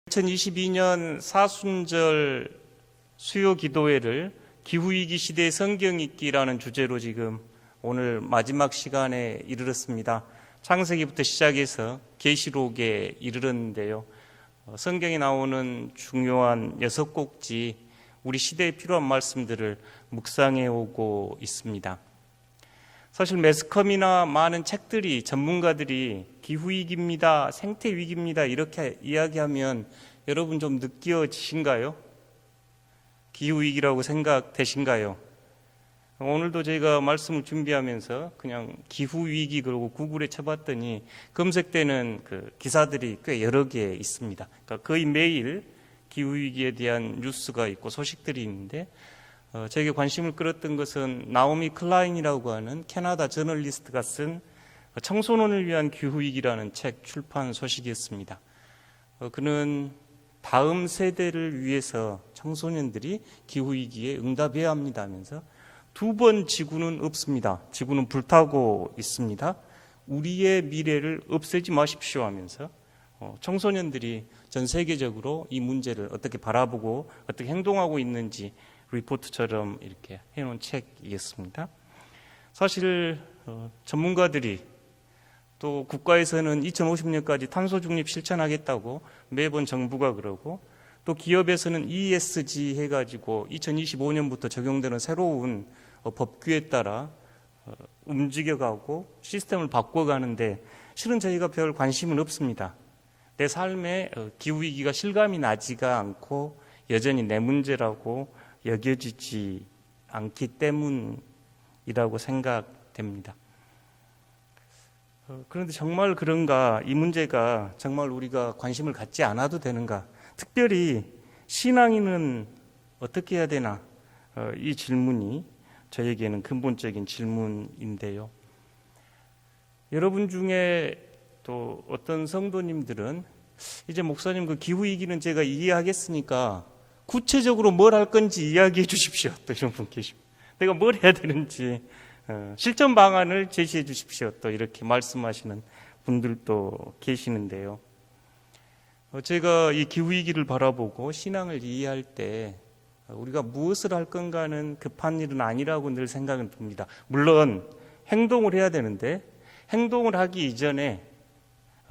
2022년 사순절 수요 기도회를 기후위기 시대의 성경 읽기라는 주제로 지금 오늘 마지막 시간에 이르렀습니다. 창세기부터 시작해서 계시록에 이르렀는데요. 성경에 나오는 중요한 6곡지 우리 시대에 필요한 말씀들을 묵상해 오고 있습니다. 사실 매스컴이나 많은 책들이 전문가들이 기후위기입니다, 생태위기입니다 이렇게 이야기하면 여러분 좀 느껴지신가요? 기후위기라고 생각되신가요? 오늘도 저희가 말씀을 준비하면서 그냥 기후위기 그러고 구글에 쳐봤더니 검색되는 그 기사들이 꽤 여러 개 있습니다. 그러니까 거의 매일 기후위기에 대한 뉴스가 있고 소식들이 있는데 저에게 관심을 끌었던 것은 나오미 클라인이라고 하는 캐나다 저널리스트가 쓴 청소년을 위한 기후위기라는 책 출판 소식이었습니다. 그는 다음 세대를 위해서 청소년들이 기후위기에 응답해야 합니다 하면서 2번 지구는 없습니다. 지구는 불타고 있습니다. 우리의 미래를 없애지 마십시오 하면서 청소년들이 전 세계적으로 이 문제를 어떻게 바라보고 어떻게 행동하고 있는지 리포트처럼 이렇게 해놓은 책이었습니다. 사실 전문가들이 또 국가에서는 2050년까지 탄소 중립 실천하겠다고 매번 정부가 그러고 또 기업에서는 ESG 해가지고 2025년부터 적용되는 새로운 법규에 따라 움직여가고 시스템을 바꿔가는데 실은 저희가 별 관심은 없습니다. 내 삶에 기후위기가 실감이 나지가 않고 여전히 내 문제라고 여겨지지 않기 때문이라고 생각됩니다. 그런데 정말 그런가? 이 문제가 정말 우리가 관심을 갖지 않아도 되는가? 특별히 신앙인은 어떻게 해야 되나? 이 질문이 저에게는 근본적인 질문인데요. 여러분 중에 또 어떤 성도님들은 이제 목사님 그 기후위기는 제가 이해하겠으니까 구체적으로 뭘 할 건지 이야기해 주십시오. 또 이런 분 계십니다. 내가 뭘 해야 되는지 실천 방안을 제시해 주십시오. 또 이렇게 말씀하시는 분들도 계시는데요. 제가 이 기후위기를 바라보고 신앙을 이해할 때 우리가 무엇을 할 건가는 급한 일은 아니라고 늘 생각은 듭니다. 물론 행동을 해야 되는데 행동을 하기 이전에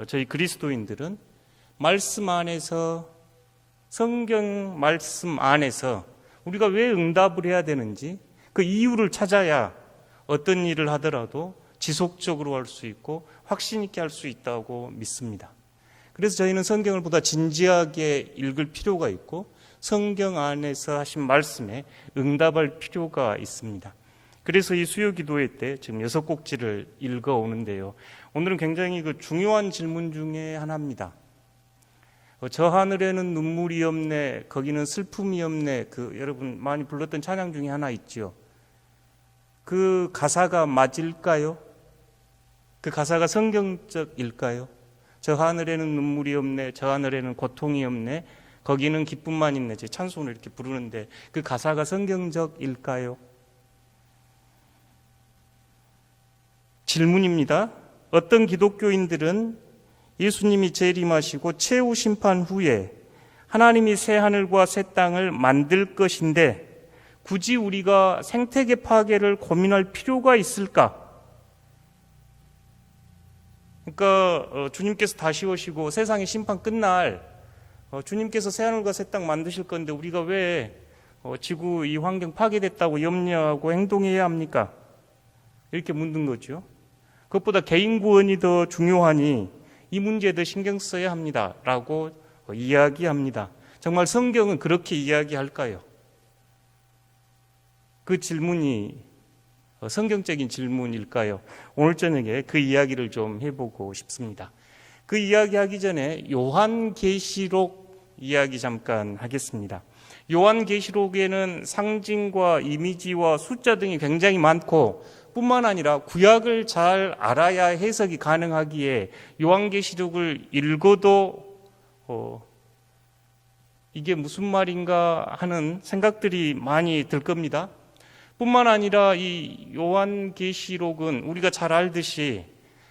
저희 그리스도인들은 말씀 안에서 성경 말씀 안에서 우리가 왜 응답을 해야 되는지 그 이유를 찾아야 어떤 일을 하더라도 지속적으로 할 수 있고 확신 있게 할 수 있다고 믿습니다. 그래서 저희는 성경을 보다 진지하게 읽을 필요가 있고 성경 안에서 하신 말씀에 응답할 필요가 있습니다. 그래서 이 수요 기도회 때 지금 6곡지를 읽어오는데요. 오늘은 굉장히 그 중요한 질문 중에 하나입니다. 저 하늘에는 눈물이 없네, 거기는 슬픔이 없네. 여러분 많이 불렀던 찬양 중에 하나 있죠. 그 가사가 맞을까요? 그 가사가 성경적일까요? 저 하늘에는 눈물이 없네, 저 하늘에는 고통이 없네, 거기는 기쁨만 있네. 제 찬송을 이렇게 부르는데 그 가사가 성경적일까요? 질문입니다. 어떤 기독교인들은 예수님이 재림하시고 최후 심판 후에 하나님이 새 하늘과 새 땅을 만들 것인데 굳이 우리가 생태계 파괴를 고민할 필요가 있을까? 그러니까 주님께서 다시 오시고 세상의 심판 끝날 주님께서 새 하늘과 새 땅 만드실 건데 우리가 왜 지구 이 환경 파괴됐다고 염려하고 행동해야 합니까? 이렇게 묻는 거죠. 그것보다 개인 구원이 더 중요하니 이 문제에 더 신경 써야 합니다 라고 이야기합니다. 정말 성경은 그렇게 이야기할까요? 그 질문이 성경적인 질문일까요? 오늘 저녁에 그 이야기를 좀 해보고 싶습니다. 그 이야기 하기 전에 요한계시록 이야기 잠깐 하겠습니다. 요한계시록에는 상징과 이미지와 숫자 등이 굉장히 많고 뿐만 아니라 구약을 잘 알아야 해석이 가능하기에 요한계시록을 읽어도 이게 무슨 말인가 하는 생각들이 많이 들 겁니다. 뿐만 아니라 이 요한계시록은 우리가 잘 알듯이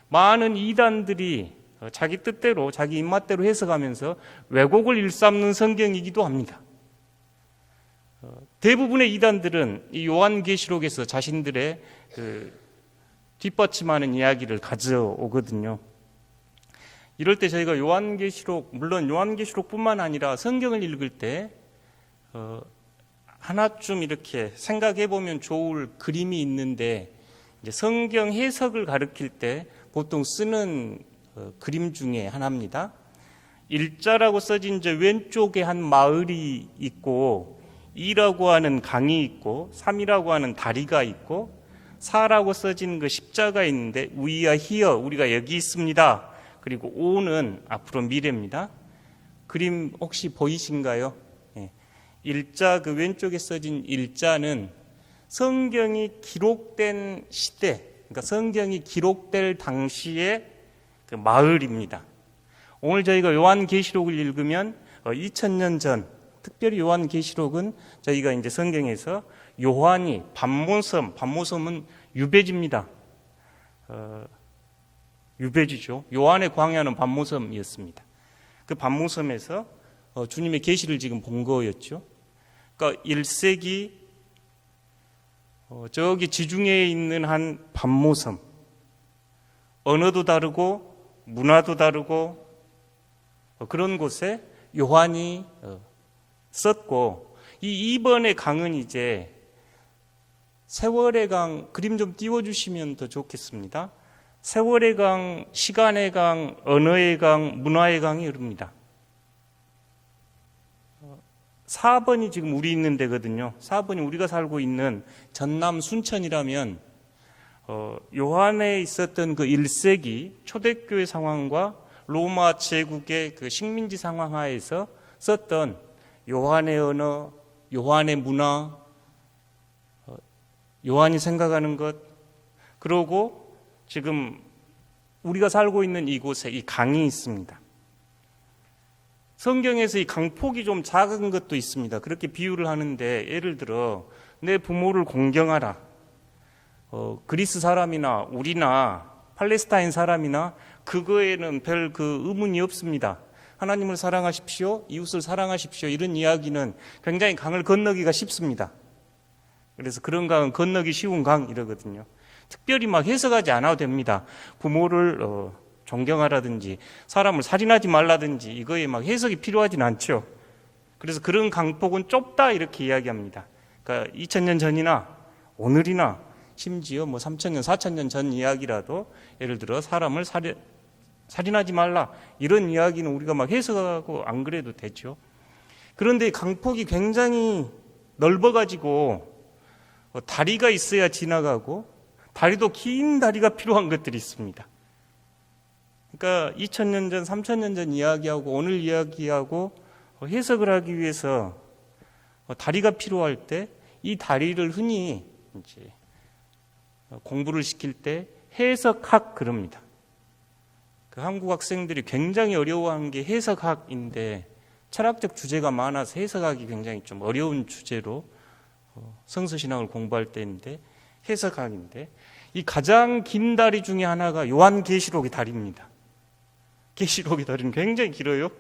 많은 이단들이 자기 뜻대로 자기 입맛대로 해석하면서 왜곡을 일삼는 성경이기도 합니다. 대부분의 이단들은 이 요한계시록에서 자신들의 뒷받침하는 이야기를 가져오거든요. 이럴 때 저희가 요한계시록, 물론 요한계시록뿐만 아니라 성경을 읽을 때 하나쯤 이렇게 생각해 보면 좋을 그림이 있는데, 이제 성경 해석을 가리킬 때 보통 쓰는 그림 중에 하나입니다. 일자라고 써진 저 왼쪽에 한 마을이 있고, 2라고 하는 강이 있고, 3이라고 하는 다리가 있고, 4라고 써진 그 십자가 있는데, We are here, 우리가 여기 있습니다. 그리고 5는 앞으로 미래입니다. 그림 혹시 보이신가요? 일자, 그 왼쪽에 써진 일자는 성경이 기록된 시대, 그러니까 성경이 기록될 당시의 그 마을입니다. 오늘 저희가 요한계시록을 읽으면 2000년 전, 특별히 요한계시록은 저희가 이제 성경에서 요한이 반모섬은 유배지입니다. 유배지죠. 요한의 광야는 반모섬이었습니다. 그 반모섬에서 주님의 계시를 지금 본 거였죠. 그러니까 1세기 저기 지중해에 있는 한 반모섬, 언어도 다르고 문화도 다르고 그런 곳에 요한이 썼고, 이 2번의 강은 이제 세월의 강, 그림 좀 띄워주시면 더 좋겠습니다. 세월의 강, 시간의 강, 언어의 강, 문화의 강이 흐릅니다. 4번이 지금 우리 있는 데거든요. 4번이 우리가 살고 있는 전남 순천이라면 요한에 있었던 그 1세기 초대교회 상황과 로마 제국의 그 식민지 상황 하에서 썼던 요한의 언어, 요한의 문화, 요한이 생각하는 것, 그러고 지금 우리가 살고 있는 이곳에 이 강이 있습니다. 성경에서 이 강폭이 좀 작은 것도 있습니다. 그렇게 비유를 하는데, 예를 들어 내 부모를 공경하라. 그리스 사람이나 우리나 팔레스타인 사람이나 그거에는 별 그 의문이 없습니다. 하나님을 사랑하십시오, 이웃을 사랑하십시오, 이런 이야기는 굉장히 강을 건너기가 쉽습니다. 그래서 그런 강은 건너기 쉬운 강 이러거든요. 특별히 막 해석하지 않아도 됩니다. 부모를 존경하라든지 사람을 살인하지 말라든지 이거에 막 해석이 필요하진 않죠. 그래서 그런 강폭은 좁다 이렇게 이야기합니다. 그러니까 2000년 전이나 오늘이나 심지어 뭐 3000년, 4000년 전 이야기라도 예를 들어 사람을 살인하지 말라 이런 이야기는 우리가 막 해석하고 안 그래도 되죠. 그런데 강폭이 굉장히 넓어가지고 다리가 있어야 지나가고, 다리도 긴 다리가 필요한 것들이 있습니다. 그러니까 2000년 전, 3000년 전 이야기하고 오늘 이야기하고 해석을 하기 위해서 다리가 필요할 때 이 다리를 흔히 이제 공부를 시킬 때 해석학 그럽니다. 그 한국 학생들이 굉장히 어려워하는 게 해석학인데, 철학적 주제가 많아서 해석하기 굉장히 좀 어려운 주제로 성서신학을 공부할 때인데, 해석학인데, 이 가장 긴 다리 중에 하나가 요한계시록의 다리입니다. 계시록의 다리는 굉장히 길어요.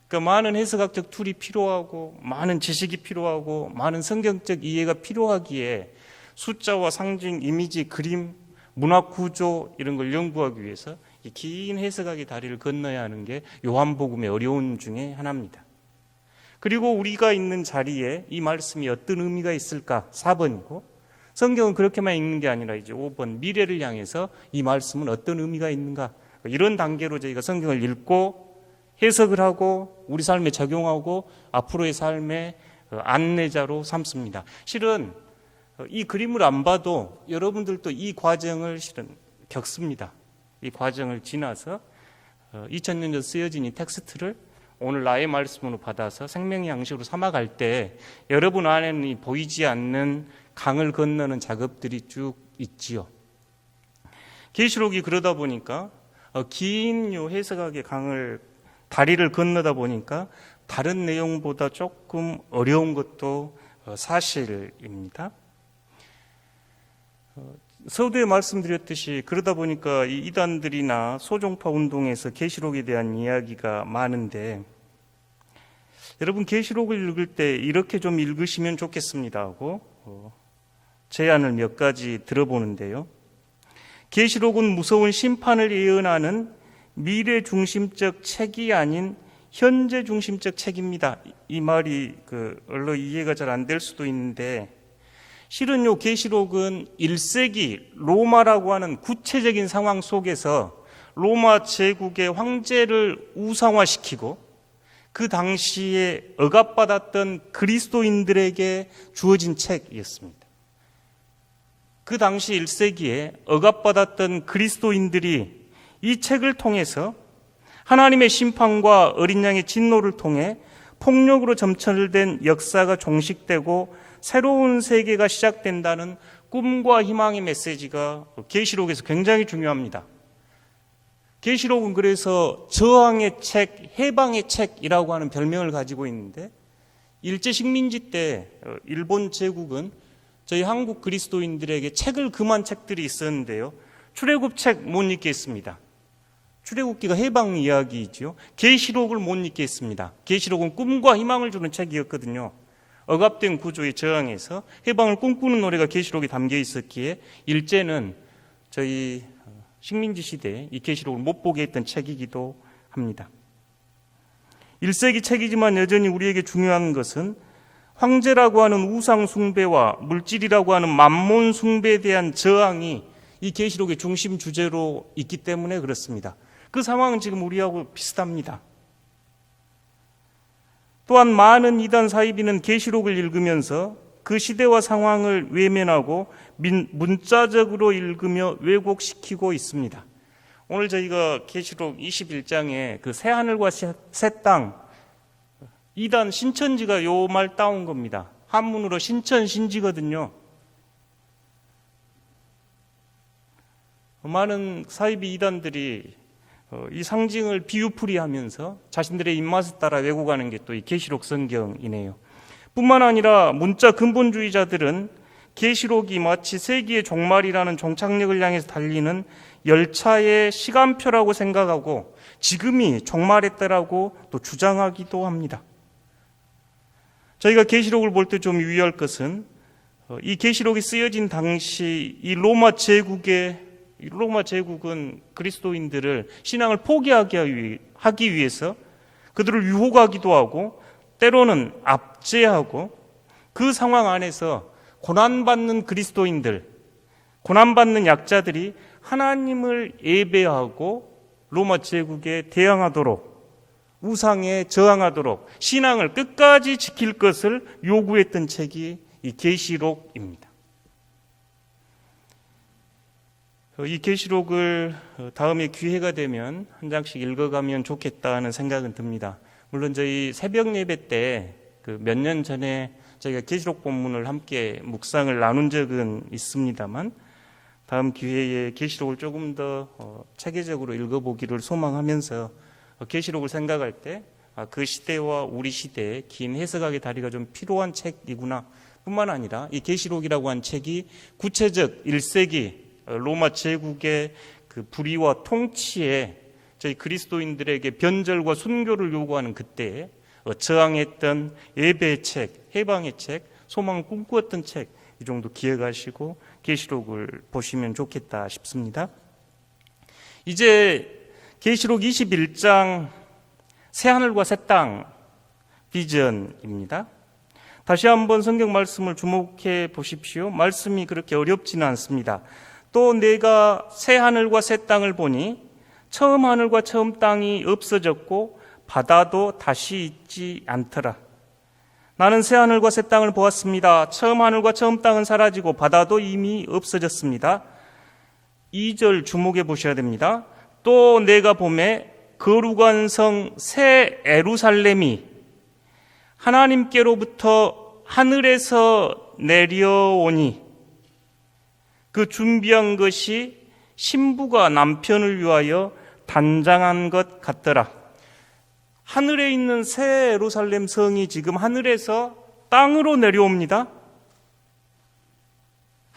그러니까 많은 해석학적 툴이 필요하고, 많은 지식이 필요하고, 많은 성경적 이해가 필요하기에 숫자와 상징, 이미지, 그림, 문학 구조 이런 걸 연구하기 위해서 이 긴 해석학의 다리를 건너야 하는 게 요한복음의 어려운 중에 하나입니다. 그리고 우리가 있는 자리에 이 말씀이 어떤 의미가 있을까? 4번이고, 성경은 그렇게만 읽는 게 아니라 이제 5번 미래를 향해서 이 말씀은 어떤 의미가 있는가? 이런 단계로 저희가 성경을 읽고 해석을 하고 우리 삶에 적용하고 앞으로의 삶의 안내자로 삼습니다. 실은 이 그림을 안 봐도 여러분들도 이 과정을 실은 겪습니다. 이 과정을 지나서 2000년 전 쓰여진 이 텍스트를 오늘 나의 말씀으로 받아서 생명의 양식으로 삼아갈 때 여러분 안에는 이 보이지 않는 강을 건너는 작업들이 쭉 있지요. 계시록이 그러다 보니까 긴 요 해석학의 다리를 건너다 보니까 다른 내용보다 조금 어려운 것도 사실입니다. 서두에 말씀드렸듯이 그러다 보니까 이 이단들이나 소종파 운동에서 계시록에 대한 이야기가 많은데, 여러분 계시록을 읽을 때 이렇게 좀 읽으시면 좋겠습니다 하고 제안을 몇 가지 들어보는데요. 계시록은 무서운 심판을 예언하는 미래 중심적 책이 아닌 현재 중심적 책입니다. 이 말이 얼른 이해가 잘 안 될 수도 있는데, 실은 요 계시록은 1세기 로마라고 하는 구체적인 상황 속에서 로마 제국의 황제를 우상화시키고 그 당시에 억압받았던 그리스도인들에게 주어진 책이었습니다. 그 당시 1세기에 억압받았던 그리스도인들이 이 책을 통해서 하나님의 심판과 어린 양의 진노를 통해 폭력으로 점철된 역사가 종식되고 새로운 세계가 시작된다는 꿈과 희망의 메시지가 계시록에서 굉장히 중요합니다. 계시록은 그래서 저항의 책, 해방의 책이라고 하는 별명을 가지고 있는데, 일제 식민지 때 일본 제국은 저희 한국 그리스도인들에게 책을 금한 책들이 있었는데요. 출애굽책 못 읽겠습니다. 출애굽기가 해방 이야기이죠. 계시록을 못 읽겠습니다. 계시록은 꿈과 희망을 주는 책이었거든요. 억압된 구조에 저항해서 해방을 꿈꾸는 노래가 계시록에 담겨 있었기에 일제는 저희 식민지 시대에 이 계시록을 못 보게 했던 책이기도 합니다. 1세기 책이지만 여전히 우리에게 중요한 것은 황제라고 하는 우상 숭배와 물질이라고 하는 만몬 숭배에 대한 저항이 이 계시록의 중심 주제로 있기 때문에 그렇습니다. 그 상황은 지금 우리하고 비슷합니다. 또한 많은 이단 사이비는 계시록을 읽으면서 그 시대와 상황을 외면하고 문자적으로 읽으며 왜곡시키고 있습니다. 오늘 저희가 계시록 21장에 그 새하늘과 새 땅, 이단 신천지가 요 말 따온 겁니다. 한문으로 신천신지거든요. 많은 사이비 이단들이 이 상징을 비유풀이하면서 자신들의 입맛에 따라 왜곡하는 게 또 이 계시록 성경이네요. 뿐만 아니라 문자 근본주의자들은 계시록이 마치 세기의 종말이라는 종착역을 향해서 달리는 열차의 시간표라고 생각하고 지금이 종말했다라고 또 주장하기도 합니다. 저희가 계시록을 볼 때 좀 유의할 것은 이 계시록이 쓰여진 당시 이 로마 제국은 그리스도인들을 신앙을 포기하게 하기 위해서 그들을 유혹하기도 하고 때로는 압제하고 그 상황 안에서 고난받는 그리스도인들, 고난받는 약자들이 하나님을 예배하고 로마 제국에 대항하도록, 우상에 저항하도록 신앙을 끝까지 지킬 것을 요구했던 책이 이 계시록입니다. 이 계시록을 다음에 기회가 되면 한 장씩 읽어가면 좋겠다는 생각은 듭니다. 물론 저희 새벽 예배 때 몇 년 전에 저희가 계시록 본문을 함께 묵상을 나눈 적은 있습니다만, 다음 기회에 계시록을 조금 더 체계적으로 읽어보기를 소망하면서 계시록을 생각할 때 그 시대와 우리 시대의 긴 해석학의 다리가 좀 필요한 책이구나 뿐만 아니라 이 계시록이라고 한 책이 구체적 1세기 로마 제국의 그 불의와 통치에 저희 그리스도인들에게 변절과 순교를 요구하는 그때에 저항했던 예배의 책, 해방의 책, 소망을 꿈꾸었던 책, 이 정도 기억하시고 계시록을 보시면 좋겠다 싶습니다. 이제 계시록 21장 새하늘과 새 땅 비전입니다. 다시 한번 성경 말씀을 주목해 보십시오. 말씀이 그렇게 어렵지는 않습니다. 또 내가 새하늘과 새 땅을 보니 처음 하늘과 처음 땅이 없어졌고 바다도 다시 있지 않더라. 나는 새하늘과 새 땅을 보았습니다. 처음 하늘과 처음 땅은 사라지고 바다도 이미 없어졌습니다. 2절 주목해 보셔야 됩니다. 또 내가 보매 거룩한 성 새 예루살렘이 하나님께로부터 하늘에서 내려오니 그 준비한 것이 신부가 남편을 위하여 단장한 것 같더라. 하늘에 있는 새 예루살렘 성이 지금 하늘에서 땅으로 내려옵니다.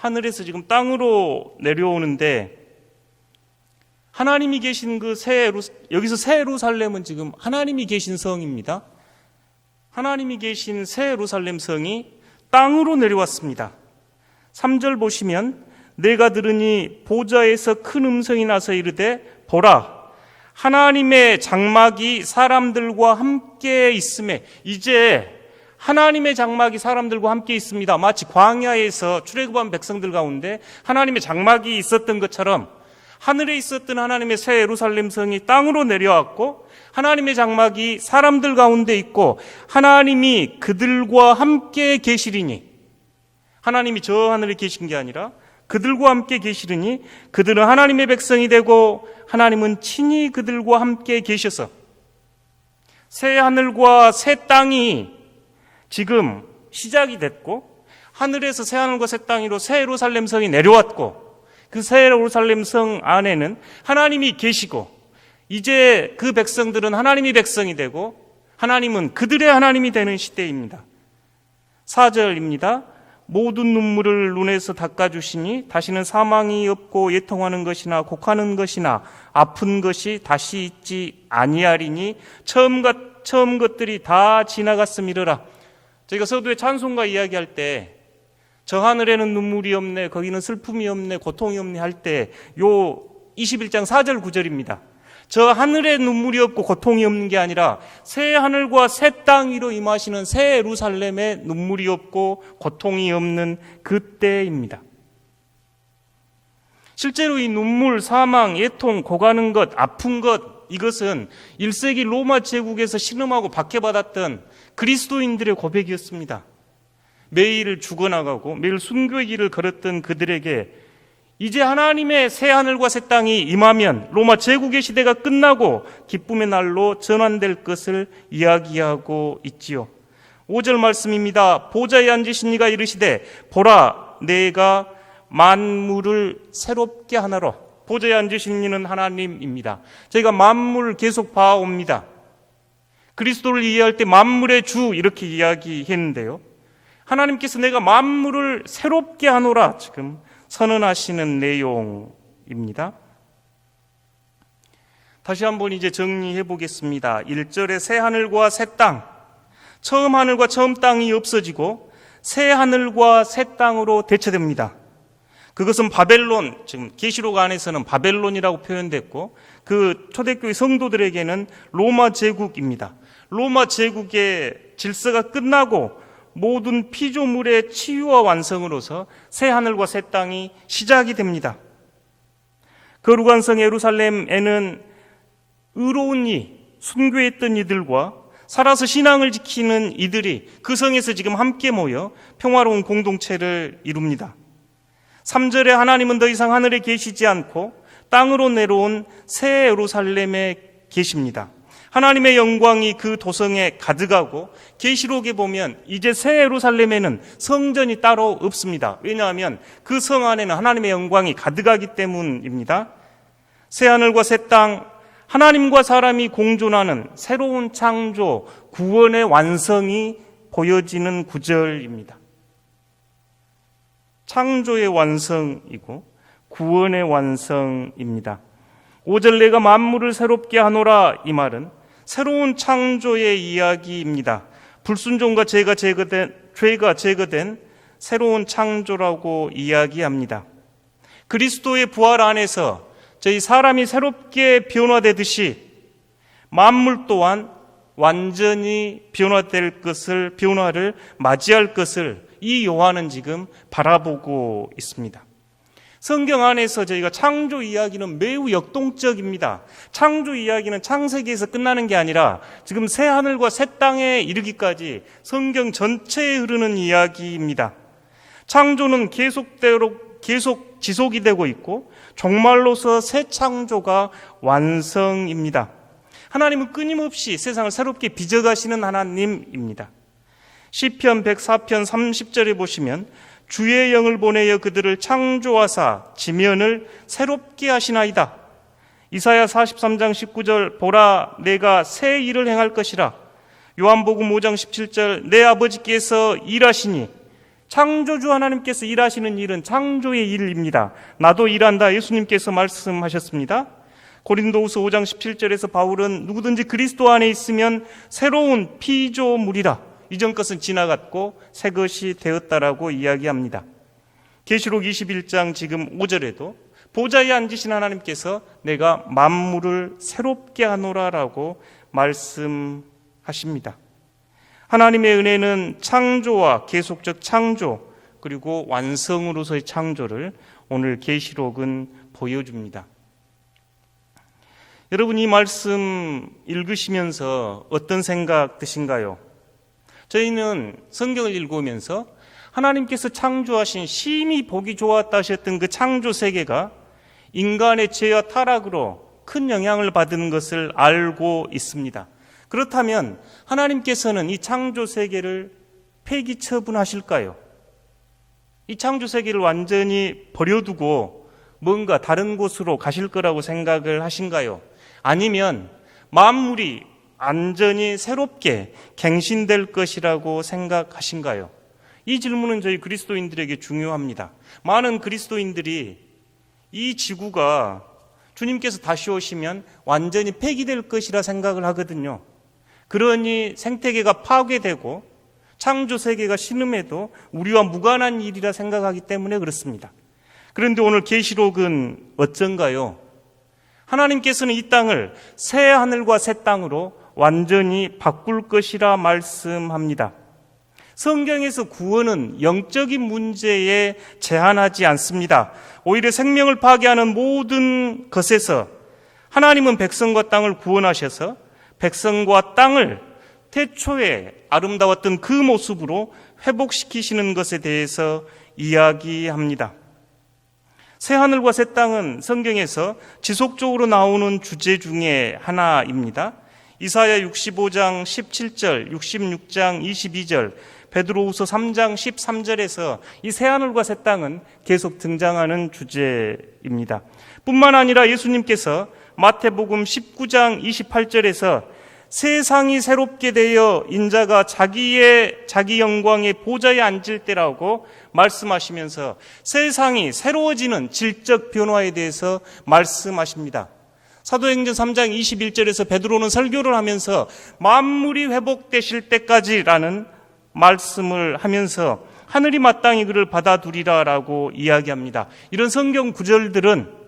하늘에서 지금 땅으로 내려오는데, 하나님이 계신 여기서 새 예루살렘은 지금 하나님이 계신 성입니다. 하나님이 계신 새 예루살렘 성이 땅으로 내려왔습니다. 3절 보시면, 내가 들으니 보좌에서 큰 음성이 나서 이르되 보라, 하나님의 장막이 사람들과 함께 있음에, 이제 하나님의 장막이 사람들과 함께 있습니다. 마치 광야에서 출애굽한 백성들 가운데 하나님의 장막이 있었던 것처럼 하늘에 있었던 하나님의 새 예루살렘 성이 땅으로 내려왔고, 하나님의 장막이 사람들 가운데 있고, 하나님이 그들과 함께 계시리니, 하나님이 저 하늘에 계신 게 아니라 그들과 함께 계시리니 그들은 하나님의 백성이 되고 하나님은 친히 그들과 함께 계셔서, 새 하늘과 새 땅이 지금 시작이 됐고, 하늘에서 새 하늘과 새 땅으로 새 예루살렘 성이 내려왔고, 그 새 예루살렘 성 안에는 하나님이 계시고, 이제 그 백성들은 하나님의 백성이 되고 하나님은 그들의 하나님이 되는 시대입니다. 4절입니다. 모든 눈물을 눈에서 닦아주시니 다시는 사망이 없고 애통하는 것이나 곡하는 것이나 아픈 것이 다시 있지 아니하리니 처음 것들이 다 지나갔음이러라. 저희가 서두에 찬송가 이야기할 때 저 하늘에는 눈물이 없네, 거기는 슬픔이 없네, 고통이 없네 할 때 요 21장 4절 9절입니다. 저 하늘에 눈물이 없고 고통이 없는 게 아니라 새 하늘과 새 땅 위로 임하시는 새 예루살렘에 눈물이 없고 고통이 없는 그때입니다. 실제로 이 눈물, 사망, 애통, 고가는 것, 아픈 것, 이것은 1세기 로마 제국에서 신음하고 박해받았던 그리스도인들의 고백이었습니다. 매일 죽어나가고 매일 순교의 길을 걸었던 그들에게 이제 하나님의 새 하늘과 새 땅이 임하면 로마 제국의 시대가 끝나고 기쁨의 날로 전환될 것을 이야기하고 있지요. 5절 말씀입니다. 보좌에 앉으신 이가 이르시되 보라, 내가 만물을 새롭게 하나로. 보좌에 앉으신 이는 하나님입니다. 저희가 만물 계속 봐옵니다. 그리스도를 이해할 때 만물의 주 이렇게 이야기했는데요, 하나님께서 내가 만물을 새롭게 하노라 지금 선언하시는 내용입니다. 다시 한번 이제 정리해 보겠습니다. 1절에 새 하늘과 새 땅, 처음 하늘과 처음 땅이 없어지고 새 하늘과 새 땅으로 대체됩니다. 그것은 바벨론, 지금 계시록 안에서는 바벨론이라고 표현됐고, 그 초대교회 성도들에게는 로마 제국입니다. 로마 제국의 질서가 끝나고 모든 피조물의 치유와 완성으로서 새 하늘과 새 땅이 시작이 됩니다. 거룩한 성 예루살렘에는 의로운 이, 순교했던 이들과 살아서 신앙을 지키는 이들이 그 성에서 지금 함께 모여 평화로운 공동체를 이룹니다. 3절에 하나님은 더 이상 하늘에 계시지 않고 땅으로 내려온 새 예루살렘에 계십니다. 하나님의 영광이 그 도성에 가득하고, 계시록에 보면 이제 새 예루살렘에는 성전이 따로 없습니다. 왜냐하면 그 성 안에는 하나님의 영광이 가득하기 때문입니다. 새 하늘과 새 땅, 하나님과 사람이 공존하는 새로운 창조, 구원의 완성이 보여지는 구절입니다. 창조의 완성이고 구원의 완성입니다. 5절 내가 만물을 새롭게 하노라, 이 말은 새로운 창조의 이야기입니다. 불순종과 죄가 제거된 새로운 창조라고 이야기합니다. 그리스도의 부활 안에서 저희 사람이 새롭게 변화되듯이 만물 또한 완전히 변화를 맞이할 것을 이 요한은 지금 바라보고 있습니다. 성경 안에서 저희가 창조 이야기는 매우 역동적입니다. 창조 이야기는 창세기에서 끝나는 게 아니라 지금 새 하늘과 새 땅에 이르기까지 성경 전체에 흐르는 이야기입니다. 창조는 계속 지속이 되고 있고 종말로서 새 창조가 완성입니다. 하나님은 끊임없이 세상을 새롭게 빚어가시는 하나님입니다. 시편 104편 30절에 보시면 주의 영을 보내어 그들을 창조하사 지면을 새롭게 하시나이다. 이사야 43장 19절 보라, 내가 새 일을 행할 것이라. 요한복음 5장 17절 내 아버지께서 일하시니 창조주 하나님께서 일하시는 일은 창조의 일입니다. 나도 일한다. 예수님께서 말씀하셨습니다. 고린도후서 5장 17절에서 바울은 누구든지 그리스도 안에 있으면 새로운 피조물이라. 이전 것은 지나갔고 새 것이 되었다라고 이야기합니다. 계시록 21장 지금 5절에도 보좌에 앉으신 하나님께서 내가 만물을 새롭게 하노라라고 말씀하십니다. 하나님의 은혜는 창조와 계속적 창조 그리고 완성으로서의 창조를 오늘 계시록은 보여줍니다. 여러분, 이 말씀 읽으시면서 어떤 생각 드신가요? 저희는 성경을 읽으면서 하나님께서 창조하신 심히 보기 좋았다 하셨던 그 창조 세계가 인간의 죄와 타락으로 큰 영향을 받은 것을 알고 있습니다. 그렇다면 하나님께서는 이 창조 세계를 폐기 처분하실까요? 이 창조 세계를 완전히 버려두고 뭔가 다른 곳으로 가실 거라고 생각을 하신가요? 아니면 만물이 완전히 새롭게 갱신될 것이라고 생각하신가요? 이 질문은 저희 그리스도인들에게 중요합니다. 많은 그리스도인들이 이 지구가 주님께서 다시 오시면 완전히 폐기될 것이라 생각을 하거든요. 그러니 생태계가 파괴되고 창조세계가 신음해도 우리와 무관한 일이라 생각하기 때문에 그렇습니다. 그런데 오늘 계시록은 어쩐가요? 하나님께서는 이 땅을 새 하늘과 새 땅으로 완전히 바꿀 것이라 말씀합니다. 성경에서 구원은 영적인 문제에 제한하지 않습니다. 오히려 생명을 파괴하는 모든 것에서 하나님은 백성과 땅을 구원하셔서 백성과 땅을 태초에 아름다웠던 그 모습으로 회복시키시는 것에 대해서 이야기합니다. 새 하늘과 새 땅은 성경에서 지속적으로 나오는 주제 중에 하나입니다. 이사야 65장 17절, 66장 22절, 베드로후서 3장 13절에서 이 새하늘과 새 땅은 계속 등장하는 주제입니다. 뿐만 아니라 예수님께서 마태복음 19장 28절에서 세상이 새롭게 되어 인자가 자기 영광의 보좌에 앉을 때라고 말씀하시면서 세상이 새로워지는 질적 변화에 대해서 말씀하십니다. 사도행전 3장 21절에서 베드로는 설교를 하면서 만물이 회복되실 때까지라는 말씀을 하면서 하늘이 마땅히 그를 받아두리라라고 이야기합니다. 이런 성경 구절들은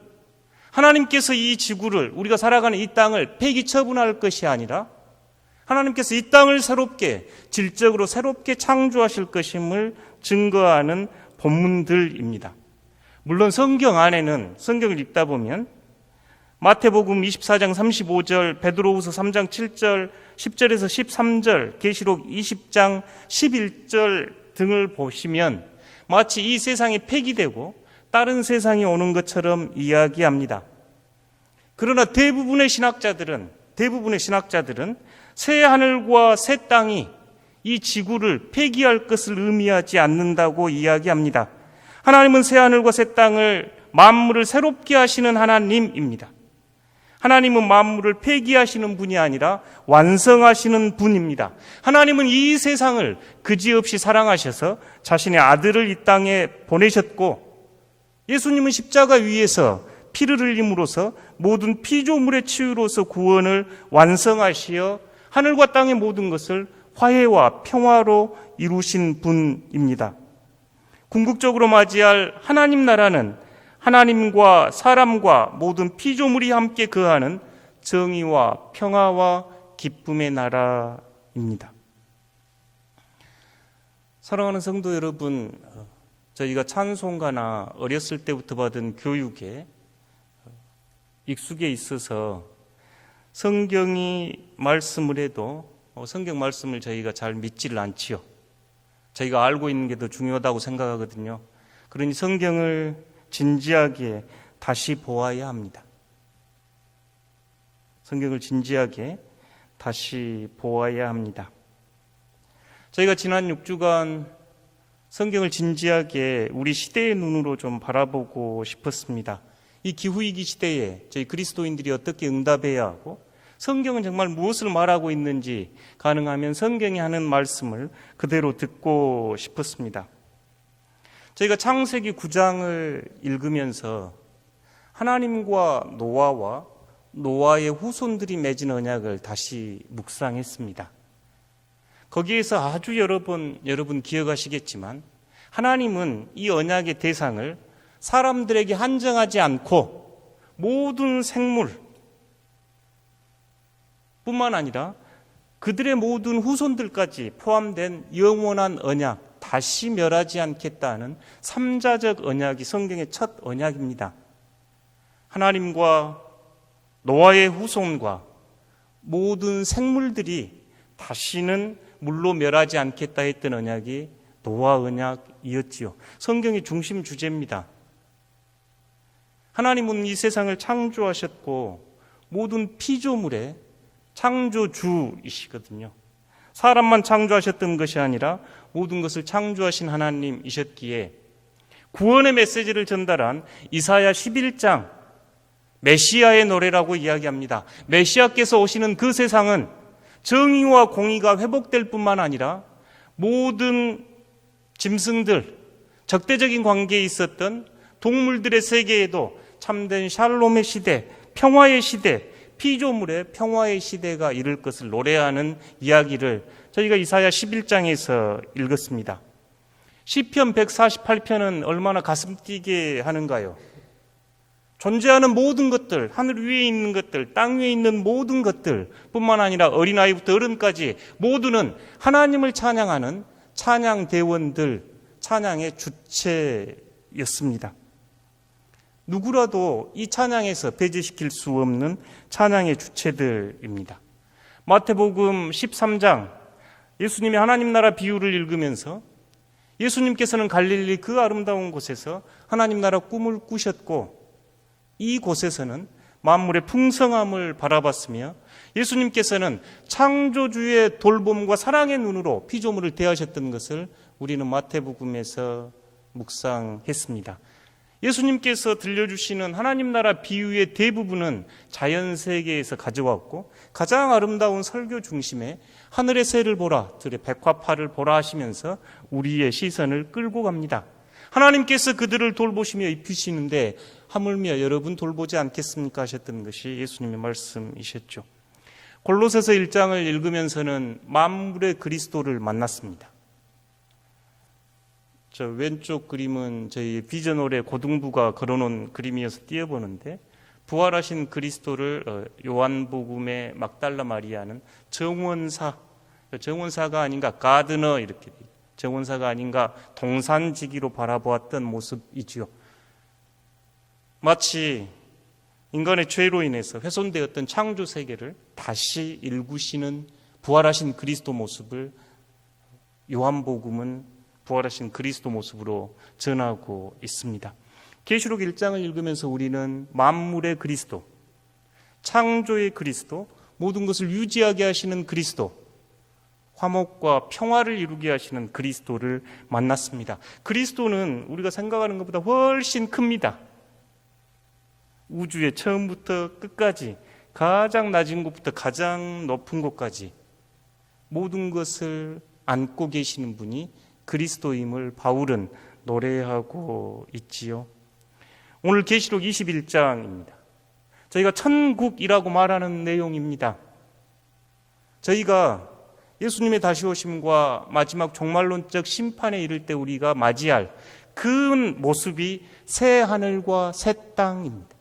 하나님께서 이 지구를, 우리가 살아가는 이 땅을 폐기 처분할 것이 아니라 하나님께서 이 땅을 새롭게, 질적으로 새롭게 창조하실 것임을 증거하는 본문들입니다. 물론 성경 안에는, 성경을 읽다 보면 마태복음 24장 35절, 베드로후서 3장 7절, 10절에서 13절, 계시록 20장 11절 등을 보시면 마치 이 세상이 폐기되고 다른 세상이 오는 것처럼 이야기합니다. 그러나 대부분의 신학자들은 새 하늘과 새 땅이 이 지구를 폐기할 것을 의미하지 않는다고 이야기합니다. 하나님은 새 하늘과 새 땅을, 만물을 새롭게 하시는 하나님입니다. 하나님은 만물을 폐기하시는 분이 아니라 완성하시는 분입니다. 하나님은 이 세상을 그지없이 사랑하셔서 자신의 아들을 이 땅에 보내셨고, 예수님은 십자가 위에서 피를 흘림으로써 모든 피조물의 치유로서 구원을 완성하시어 하늘과 땅의 모든 것을 화해와 평화로 이루신 분입니다. 궁극적으로 맞이할 하나님 나라는 하나님과 사람과 모든 피조물이 함께 거하는 정의와 평화와 기쁨의 나라입니다. 사랑하는 성도 여러분, 저희가 찬송가나 어렸을 때부터 받은 교육에 익숙해 있어서 성경이 말씀을 해도 성경 말씀을 저희가 잘 믿지를 않지요. 저희가 알고 있는 게 더 중요하다고 생각하거든요. 그러니 성경을 진지하게 다시 보아야 합니다. 성경을 진지하게 다시 보아야 합니다. 저희가 지난 6주간 성경을 진지하게 우리 시대의 눈으로 좀 바라보고 싶었습니다. 이 기후위기 시대에 저희 그리스도인들이 어떻게 응답해야 하고 성경은 정말 무엇을 말하고 있는지 가능하면 성경이 하는 말씀을 그대로 듣고 싶었습니다. 저희가 창세기 9장을 읽으면서 하나님과 노아와 노아의 후손들이 맺은 언약을 다시 묵상했습니다. 거기에서 아주 여러분 기억하시겠지만 하나님은 이 언약의 대상을 사람들에게 한정하지 않고 모든 생물 뿐만 아니라 그들의 모든 후손들까지 포함된 영원한 언약, 다시 멸하지 않겠다는 삼자적 언약이 성경의 첫 언약입니다. 하나님과 노아의 후손과 모든 생물들이 다시는 물로 멸하지 않겠다 했던 언약이 노아 언약이었지요. 성경의 중심 주제입니다. 하나님은 이 세상을 창조하셨고 모든 피조물의 창조주이시거든요. 사람만 창조하셨던 것이 아니라 모든 것을 창조하신 하나님이셨기에 구원의 메시지를 전달한 이사야 11장 메시아의 노래라고 이야기합니다. 메시아께서 오시는 그 세상은 정의와 공의가 회복될 뿐만 아니라 모든 짐승들, 적대적인 관계에 있었던 동물들의 세계에도 참된 샬롬의 시대, 평화의 시대, 피조물의 평화의 시대가 이를 것을 노래하는 이야기를 저희가 이사야 11장에서 읽었습니다. 시편 148편은 얼마나 가슴 뛰게 하는가요? 존재하는 모든 것들, 하늘 위에 있는 것들, 땅 위에 있는 모든 것들 뿐만 아니라 어린아이부터 어른까지 모두는 하나님을 찬양하는 찬양대원들, 찬양의 주체였습니다. 누구라도 이 찬양에서 배제시킬 수 없는 찬양의 주체들입니다. 마태복음 13장 예수님의 하나님 나라 비유를 읽으면서 예수님께서는 갈릴리 그 아름다운 곳에서 하나님 나라 꿈을 꾸셨고 이 곳에서는 만물의 풍성함을 바라봤으며 예수님께서는 창조주의 돌봄과 사랑의 눈으로 피조물을 대하셨던 것을 우리는 마태복음에서 묵상했습니다. 예수님께서 들려주시는 하나님 나라 비유의 대부분은 자연세계에서 가져왔고 가장 아름다운 설교 중심에 하늘의 새를 보라, 들의 백화파를 보라 하시면서 우리의 시선을 끌고 갑니다. 하나님께서 그들을 돌보시며 입히시는데 하물며 여러분 돌보지 않겠습니까 하셨던 것이 예수님의 말씀이셨죠. 골로새서 1장을 읽으면서는 만물의 그리스도를 만났습니다. 저 왼쪽 그림은 저희 비전홀의 고등부가 걸어놓은 그림이어서 띄워보는데 부활하신 그리스도를 요한복음의 막달라 마리아는 정원사가 아닌가 가드너 이렇게 정원사가 아닌가 동산지기로 바라보았던 모습이지요. 마치 인간의 죄로 인해서 훼손되었던 창조 세계를 다시 일구시는 부활하신 그리스도 모습을 요한복음은 부활하신 그리스도 모습으로 전하고 있습니다. 계시록 1장을 읽으면서 우리는 만물의 그리스도, 창조의 그리스도, 모든 것을 유지하게 하시는 그리스도, 화목과 평화를 이루게 하시는 그리스도를 만났습니다. 그리스도는 우리가 생각하는 것보다 훨씬 큽니다. 우주의 처음부터 끝까지 가장 낮은 곳부터 가장 높은 곳까지 모든 것을 안고 계시는 분이 그리스도임을 바울은 노래하고 있지요. 오늘 계시록 21장입니다. 저희가 천국이라고 말하는 내용입니다. 저희가 예수님의 다시 오심과 마지막 종말론적 심판에 이를 때 우리가 맞이할 그 모습이 새 하늘과 새 땅입니다.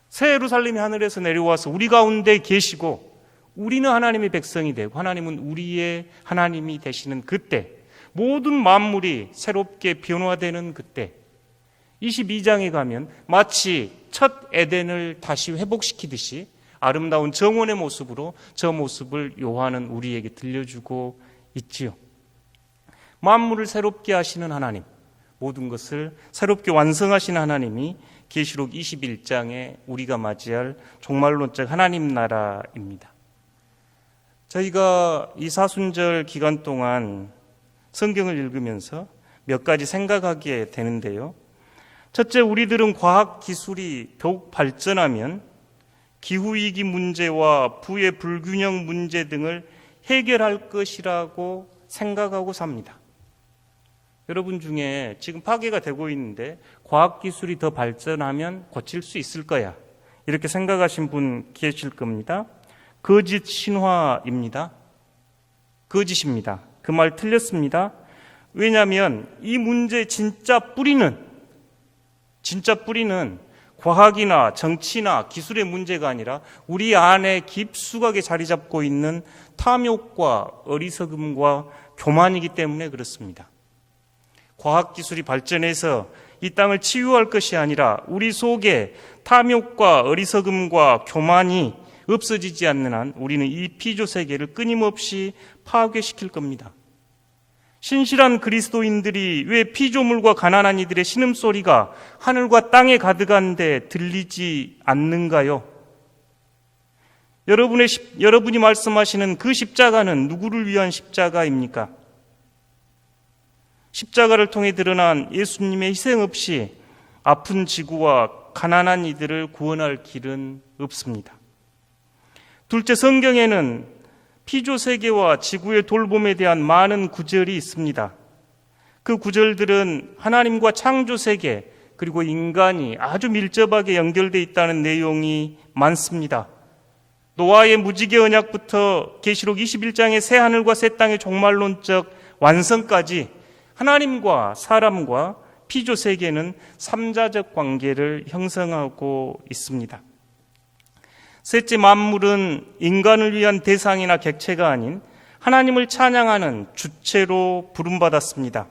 새 예루살렘이 하늘에서 내려와서 우리 가운데 계시고 우리는 하나님의 백성이 되고 하나님은 우리의 하나님이 되시는 그때 모든 만물이 새롭게 변화되는 그때 22장에 가면 마치 첫 에덴을 다시 회복시키듯이 아름다운 정원의 모습으로 저 모습을 요한은 우리에게 들려주고 있지요. 만물을 새롭게 하시는 하나님, 모든 것을 새롭게 완성하시는 하나님이 계시록 21장에 우리가 맞이할 종말론적 하나님 나라입니다. 저희가 이 사순절 기간 동안 성경을 읽으면서 몇 가지 생각하게 되는데요. 첫째, 우리들은 과학 기술이 더욱 발전하면 기후위기 문제와 부의 불균형 문제 등을 해결할 것이라고 생각하고 삽니다. 여러분 중에 지금 파괴가 되고 있는데 과학기술이 더 발전하면 고칠 수 있을 거야, 이렇게 생각하신 분 계실 겁니다. 거짓 신화입니다. 거짓입니다. 그 말 틀렸습니다. 왜냐하면 이 문제의 진짜 뿌리는 과학이나 정치나 기술의 문제가 아니라 우리 안에 깊숙하게 자리 잡고 있는 탐욕과 어리석음과 교만이기 때문에 그렇습니다. 과학기술이 발전해서 이 땅을 치유할 것이 아니라 우리 속에 탐욕과 어리석음과 교만이 없어지지 않는 한 우리는 이 피조 세계를 끊임없이 파괴시킬 겁니다. 신실한 그리스도인들이 왜 피조물과 가난한 이들의 신음소리가 하늘과 땅에 가득한데 들리지 않는가요? 여러분이 말씀하시는 그 십자가는 누구를 위한 십자가입니까? 십자가를 통해 드러난 예수님의 희생 없이 아픈 지구와 가난한 이들을 구원할 길은 없습니다. 둘째, 성경에는 피조 세계와 지구의 돌봄에 대한 많은 구절이 있습니다. 그 구절들은 하나님과 창조 세계 그리고 인간이 아주 밀접하게 연결되어 있다는 내용이 많습니다. 노아의 무지개 언약부터 계시록 21장의 새 하늘과 새 땅의 종말론적 완성까지 하나님과 사람과 피조 세계는 삼자적 관계를 형성하고 있습니다. 셋째, 만물은 인간을 위한 대상이나 객체가 아닌 하나님을 찬양하는 주체로 부름받았습니다.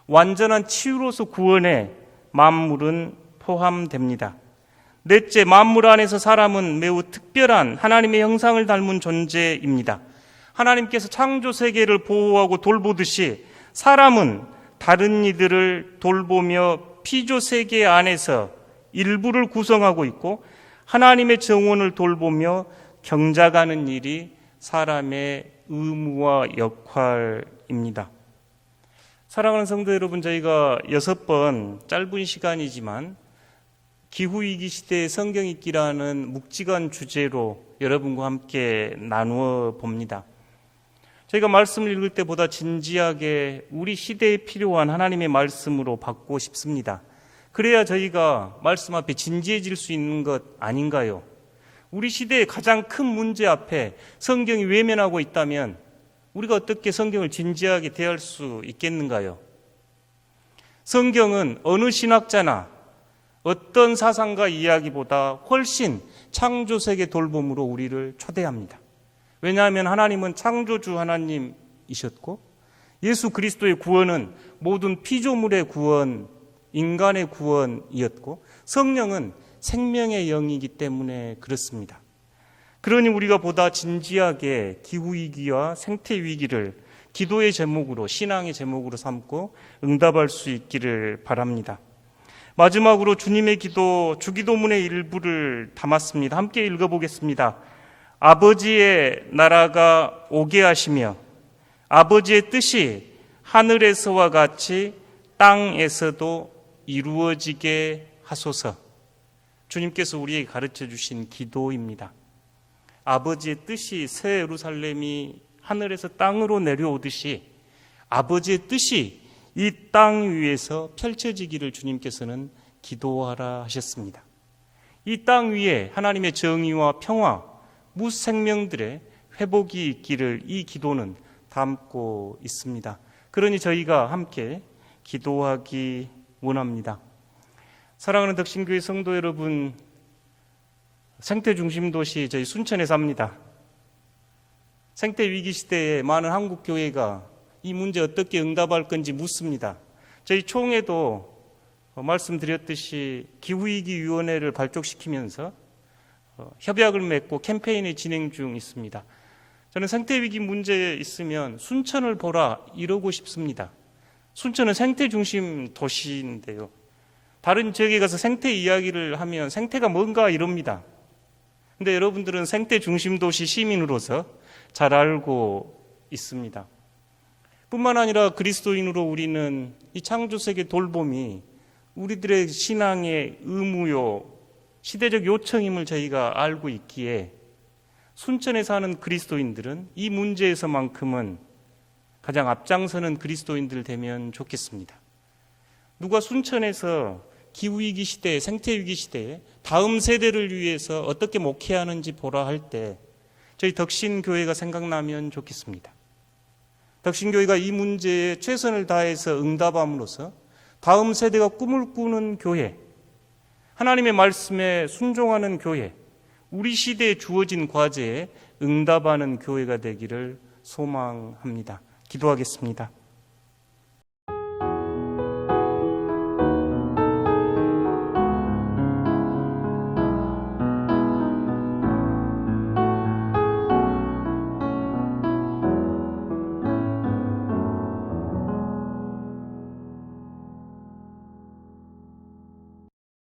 완전한 치유로서 구원에 만물은 포함됩니다. 넷째, 만물 안에서 사람은 매우 특별한 하나님의 형상을 닮은 존재입니다. 하나님께서 창조 세계를 보호하고 돌보듯이 사람은 다른 이들을 돌보며 피조 세계 안에서 일부를 구성하고 있고 하나님의 정원을 돌보며 경작하는 일이 사람의 의무와 역할입니다. 사랑하는 성도 여러분, 저희가 6번 짧은 시간이지만 기후위기 시대의 성경 읽기라는 묵직한 주제로 여러분과 함께 나누어 봅니다. 저희가 말씀을 읽을 때보다 진지하게 우리 시대에 필요한 하나님의 말씀으로 받고 싶습니다. 그래야 저희가 말씀 앞에 진지해질 수 있는 것 아닌가요? 우리 시대의 가장 큰 문제 앞에 성경이 외면하고 있다면 우리가 어떻게 성경을 진지하게 대할 수 있겠는가요? 성경은 어느 신학자나 어떤 사상가 이야기보다 훨씬 창조세계 돌봄으로 우리를 초대합니다. 왜냐하면 하나님은 창조주 하나님이셨고 예수 그리스도의 구원은 모든 피조물의 구원, 인간의 구원이었고 성령은 생명의 영이기 때문에 그렇습니다. 그러니 우리가 보다 진지하게 기후위기와 생태위기를 기도의 제목으로, 신앙의 제목으로 삼고 응답할 수 있기를 바랍니다. 마지막으로 주님의 기도, 주기도문의 일부를 담았습니다. 함께 읽어보겠습니다. 아버지의 나라가 오게 하시며 아버지의 뜻이 하늘에서와 같이 땅에서도 이루어지게 하소서. 주님께서 우리에게 가르쳐 주신 기도입니다. 아버지의 뜻이 새 예루살렘이 하늘에서 땅으로 내려오듯이 아버지의 뜻이 이 땅 위에서 펼쳐지기를 주님께서는 기도하라 하셨습니다. 이 땅 위에 하나님의 정의와 평화, 무생명들의 회복이 있기를 이 기도는 담고 있습니다. 그러니 저희가 함께 기도하기 원합니다. 사랑하는 덕신교회 성도 여러분, 생태중심 도시 저희 순천에 삽니다. 생태위기 시대에 많은 한국 교회가 이 문제 어떻게 응답할 건지 묻습니다. 저희 총회도 말씀드렸듯이 기후위기위원회를 발족시키면서 협약을 맺고 캠페인을 진행 중 있습니다. 저는 생태위기 문제에 있으면 순천을 보라 이러고 싶습니다. 순천은 생태중심 도시인데요. 다른 지역에 가서 생태 이야기를 하면 생태가 뭔가 이럽니다. 근데 여러분들은 생태중심 도시 시민으로서 잘 알고 있습니다. 뿐만 아니라 그리스도인으로 우리는 이 창조세계 돌봄이 우리들의 신앙의 의무요, 시대적 요청임을 저희가 알고 있기에 순천에 사는 그리스도인들은 이 문제에서만큼은 가장 앞장서는 그리스도인들 되면 좋겠습니다. 누가 순천에서 기후위기 시대에, 생태위기 시대에 다음 세대를 위해서 어떻게 목회하는지 보라 할 때 저희 덕신교회가 생각나면 좋겠습니다. 덕신교회가 이 문제에 최선을 다해서 응답함으로써 다음 세대가 꿈을 꾸는 교회, 하나님의 말씀에 순종하는 교회, 우리 시대에 주어진 과제에 응답하는 교회가 되기를 소망합니다. 기도하겠습니다.